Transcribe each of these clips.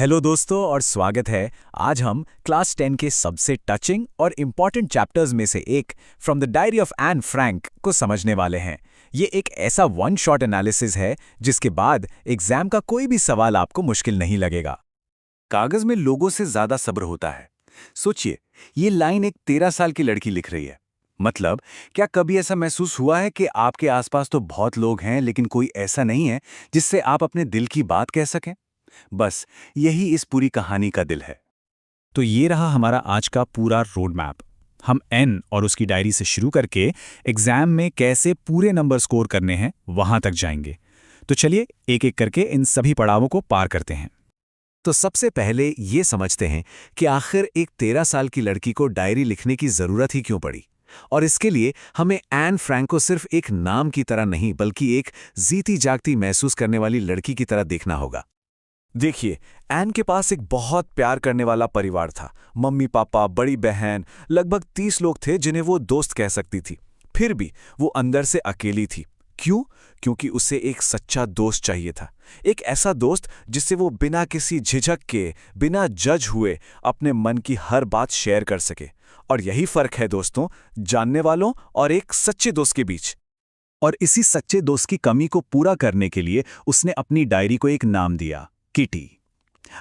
Hello दोस्तों और स्वागत है। आज हम क्लास 10 के सबसे टचिंग और इम्पॉर्टेंट चैप्टर्स में से एक from the diary of Anne Frank को समझने वाले हैं। ये एक ऐसा वन शॉट एनालिसिस है जिसके बाद एग्जाम का कोई भी सवाल आपको मुश्किल नहीं लगेगा। कागज में लोगों से ज्यादा सब्र होता है। सोचिए, ये लाइन एक 13 साल की लड़की लिख रही है। मतलब, क्या कभी ऐसा महसूस हुआ है कि आपके आसपास तो बहुत लोग हैं लेकिन कोई ऐसा नहीं है जिससे आप अपने दिल की बात कह सकें? बस यही इस पूरी कहानी का दिल है। तो ये रहा हमारा आज का पूरा रोड मैप। हम एन और उसकी डायरी से शुरू करके एग्जाम में कैसे पूरे नंबर स्कोर करने हैं वहां तक जाएंगे। तो चलिए एक एक करके इन सभी पड़ावों को पार करते हैं। तो सबसे पहले ये समझते हैं कि आखिर एक 13 साल की लड़की को डायरी लिखने की जरूरत ही क्यों पड़ी। और इसके लिए हमें एन फ्रैंक को सिर्फ एक नाम की तरह नहीं बल्कि एक जीती जागती महसूस करने वाली लड़की की तरह देखना होगा। देखिए, एन के पास एक बहुत प्यार करने वाला परिवार था। मम्मी पापा, बड़ी बहन, लगभग 30 लोग थे जिन्हें वो दोस्त कह सकती थी। फिर भी वो अंदर से अकेली थी। क्यों? क्योंकि उसे एक सच्चा दोस्त चाहिए था। एक ऐसा दोस्त जिससे वो बिना किसी झिझक के, बिना जज हुए अपने मन की हर बात शेयर कर सके। और यही फर्क है दोस्तों, जानने वालों और एक सच्चे दोस्त के बीच। और इसी सच्चे दोस्त की कमी को पूरा करने के लिए उसने अपनी डायरी को एक नाम दिया, किटी।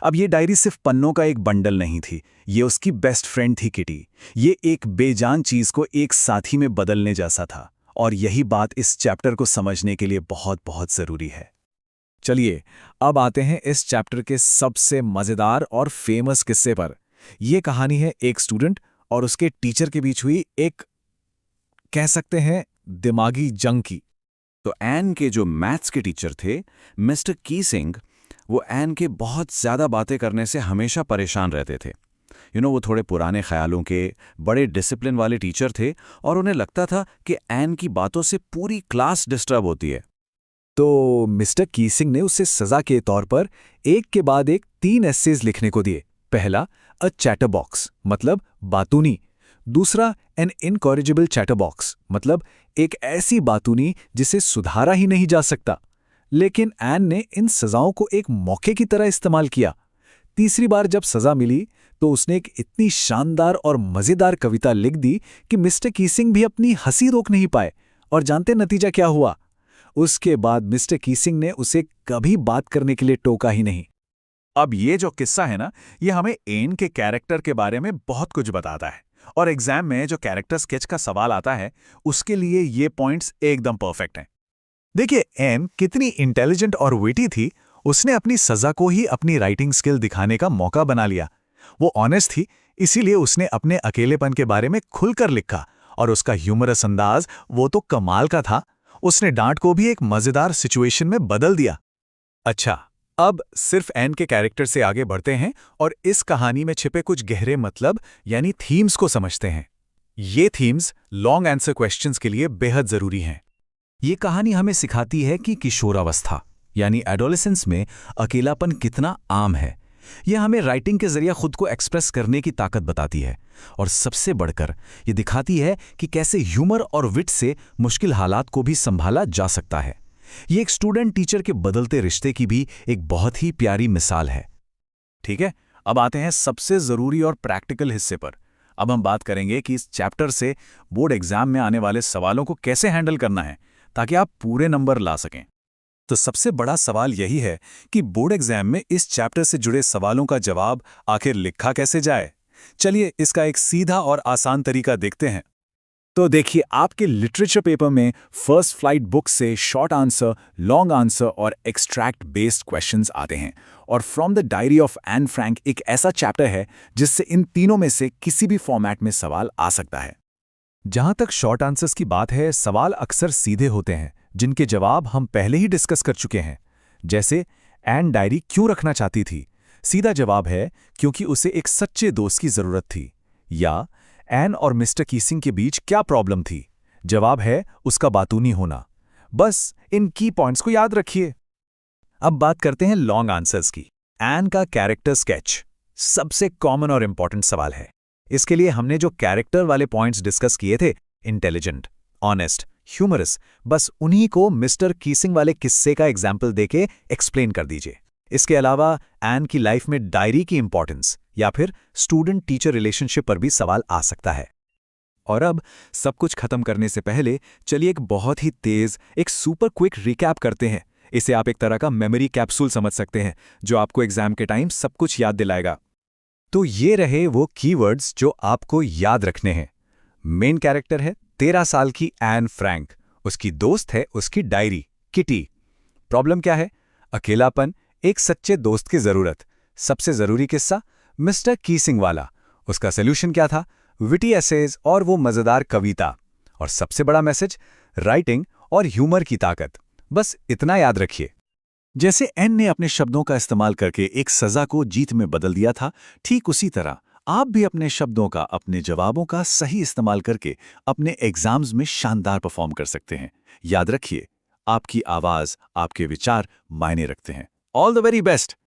अब ये डायरी सिर्फ पन्नों का एक बंडल नहीं थी, ये उसकी बेस्ट फ्रेंड थी किटी। ये एक बेजान चीज को एक साथी में बदलने जैसा था। और यही बात इस चैप्टर को समझने के लिए बहुत बहुत जरूरी है। चलिए अब आते हैं इस चैप्टर के सबसे मजेदार और फेमस किस्से पर। यह कहानी है एक स्टूडेंट और उसके टीचर के बीच हुई एक, कह सकते हैं, दिमागी जंग की। तो एन के जो मैथ्स के टीचर थे, मिस्टर कीसिंग, वो एन के बहुत ज़्यादा बातें करने से हमेशा परेशान रहते थे। वो थोड़े पुराने ख्यालों के, बड़े डिसिप्लिन वाले टीचर थे और उन्हें लगता था कि एन की बातों से पूरी क्लास डिस्टर्ब होती है। तो मिस्टर कीसिंग ने उसे सजा के तौर पर एक के बाद एक 3 एस्सेज लिखने को दिए। पहला, अ चैटरबॉक्स मतलब बातूनी। दूसरा, एन इनकॉरिजिबल चैटरबॉक्स मतलब एक ऐसी बातूनी जिसे सुधारा ही नहीं जा सकता। लेकिन एन ने इन सजाओं को एक मौके की तरह इस्तेमाल किया। तीसरी बार जब सजा मिली तो उसने एक इतनी शानदार और मजेदार कविता लिख दी कि मिस्टर कीसिंग भी अपनी हंसी रोक नहीं पाए। और जानते नतीजा क्या हुआ? उसके बाद मिस्टर कीसिंग ने उसे कभी बात करने के लिए टोका ही नहीं। अब ये जो किस्सा है ना, ये हमें एन के कैरेक्टर के बारे में बहुत कुछ बताता है। और एग्जाम में जो कैरेक्टर स्केच का सवाल आता है, उसके लिए ये पॉइंट्स एकदम परफेक्ट हैं। देखिए, एन कितनी इंटेलिजेंट और विटी थी। उसने अपनी सजा को ही अपनी राइटिंग स्किल दिखाने का मौका बना लिया। वो ऑनेस्ट थी, इसीलिए उसने अपने अकेलेपन के बारे में खुलकर लिखा। और उसका ह्यूमरस अंदाज वो तो कमाल का था। उसने डांट को भी एक मजेदार सिचुएशन में बदल दिया। अच्छा, अब सिर्फ एन के कैरेक्टर से आगे बढ़ते हैं और इस कहानी में छिपे कुछ गहरे मतलब यानी थीम्स को समझते हैं। ये थीम्स लॉन्ग आंसर क्वेश्चंस के लिए बेहद जरूरी हैं। ये कहानी हमें सिखाती है कि किशोरावस्था यानी एडोलेसेंस में अकेलापन कितना आम है। यह हमें राइटिंग के जरिए खुद को एक्सप्रेस करने की ताकत बताती है। और सबसे बढ़कर ये दिखाती है कि कैसे ह्यूमर और विट से मुश्किल हालात को भी संभाला जा सकता है। ये एक स्टूडेंट टीचर के बदलते रिश्ते की भी एक बहुत ही प्यारी मिसाल है। ठीक है, अब आते हैं सबसे जरूरी और प्रैक्टिकल हिस्से पर। अब हम बात करेंगे कि इस चैप्टर से बोर्ड एग्जाम में आने वाले सवालों को कैसे हैंडल करना है ताकि आप पूरे नंबर ला सकें। तो सबसे बड़ा सवाल यही है कि बोर्ड एग्जाम में इस चैप्टर से जुड़े सवालों का जवाब आखिर लिखा कैसे जाए। चलिए इसका एक सीधा और आसान तरीका देखते हैं। तो देखिए, आपके लिटरेचर पेपर में फर्स्ट फ्लाइट बुक से शॉर्ट आंसर, लॉन्ग आंसर और एक्सट्रैक्ट बेस्ड क्वेश्चंस आते हैं। और from the diary of Anne Frank एक ऐसा चैप्टर है जिससे इन तीनों में से किसी भी फॉर्मेट में सवाल आ सकता है। जहां तक शॉर्ट आंसर्स की बात है, सवाल अक्सर सीधे होते हैं जिनके जवाब हम पहले ही डिस्कस कर चुके हैं। जैसे, एन डायरी क्यों रखना चाहती थी? सीधा जवाब है क्योंकि उसे एक सच्चे दोस्त की जरूरत थी। या एन और मिस्टर कीसिंग के बीच क्या प्रॉब्लम थी? जवाब है उसका बातूनी होना। बस इन की पॉइंट्स को याद रखिए। अब बात करते हैं लॉन्ग आंसर्स की। एन का कैरेक्टर स्केच सबसे कॉमन और इंपॉर्टेंट सवाल है। इसके लिए हमने जो कैरेक्टर वाले पॉइंट्स डिस्कस किए थे, इंटेलिजेंट, ऑनेस्ट, ह्यूमरस, बस उन्हीं को मिस्टर कीसिंग वाले किस्से का एग्जाम्पल देके एक्सप्लेन कर दीजिए। इसके अलावा एन की लाइफ में डायरी की इंपॉर्टेंस या फिर स्टूडेंट टीचर रिलेशनशिप पर भी सवाल आ सकता है। और अब सब कुछ खत्म करने से पहले चलिए एक बहुत ही तेज, एक सुपर क्विक रिकैप करते हैं। इसे आप एक तरह का मेमोरी कैप्सूल समझ सकते हैं, जो आपको एग्जाम के टाइम सब कुछ याद दिलाएगा। तो ये रहे वो कीवर्ड्स जो आपको याद रखने हैं। मेन कैरेक्टर है 13 साल की एन फ्रैंक, उसकी दोस्त है उसकी डायरी किटी। प्रॉब्लम क्या है? अकेलापन, एक सच्चे दोस्त की जरूरत। सबसे जरूरी किस्सा मिस्टर कीसिंग वाला, उसका सोल्यूशन क्या था? विटी एसेज और वो मजेदार कविता। और सबसे बड़ा मैसेज, राइटिंग और ह्यूमर की ताकत। बस इतना याद रखिए। जैसे एन ने अपने शब्दों का इस्तेमाल करके एक सजा को जीत में बदल दिया था, ठीक उसी तरह आप भी अपने शब्दों का, अपने जवाबों का सही इस्तेमाल करके अपने एग्जाम्स में शानदार परफॉर्म कर सकते हैं। याद रखिए, आपकी आवाज, आपके विचार मायने रखते हैं। All the very best.